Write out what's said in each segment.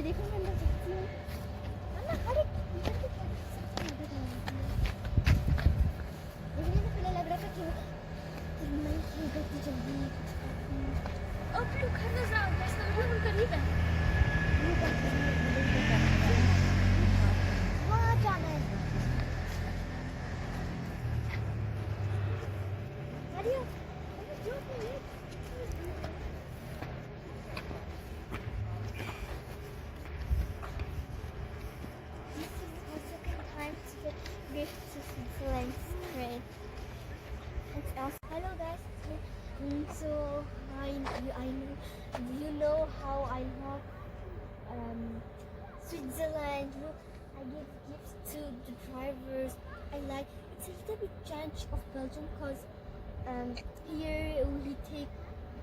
देखो मैं अंदर जाती हूँ ना अरे इधर की तरफ सबसे मदद नहीं होती है देखने से पहले लग रहा था कि मैं इधर की जल्दी और फिर घर में जाओ बस तो हम करीब है वहाँ जाना है अरे जो भी This is Switzerland straight. It's awesome. Hello guys. So I you know how I love Switzerland. I give gifts to the drivers. I like it's a little bit change of Belgium because here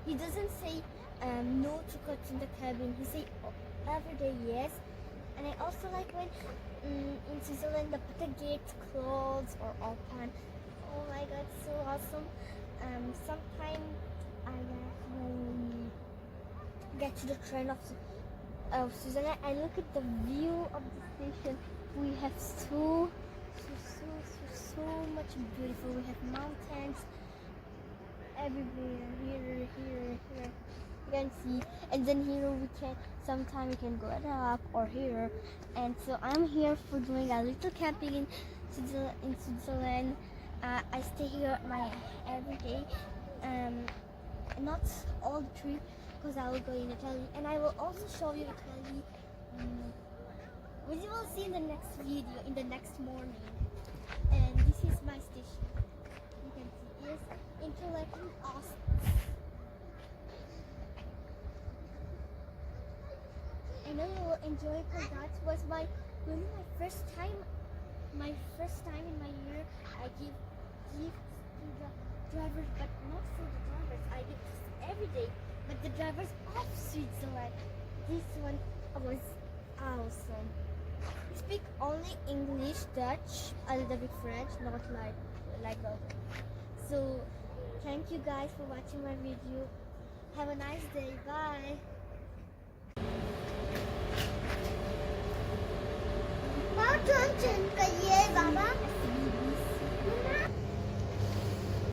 he doesn't say no to cuts in the cabin. He say every day yes. And I also like when in Switzerland the gates closed or open. Oh my god, so awesome. Sometimes I like when we get to the train of Switzerland, I look at the view of the station. We have so much beautiful. We have mountains everywhere. Here. You can see, and then here we can sometimes we can go up or here, and so I'm here for doing a little camping in Switzerland. I stay here every day, not all the trip because I will go in Italy, and I will also show you Italy, which you will see in the next video in the next morning. And this is my station. You can see it's Interlaken Ost. I know you will enjoy because that was my first time in my year. I give gifts to the drivers, but not for the drivers. I give gifts every day, but the drivers of Switzerland. This one was awesome. We speak only English, Dutch, a little bit French, not like that. So thank you guys for watching my video. Have a nice day. Bye. Bao trơn trên cây dê bà bác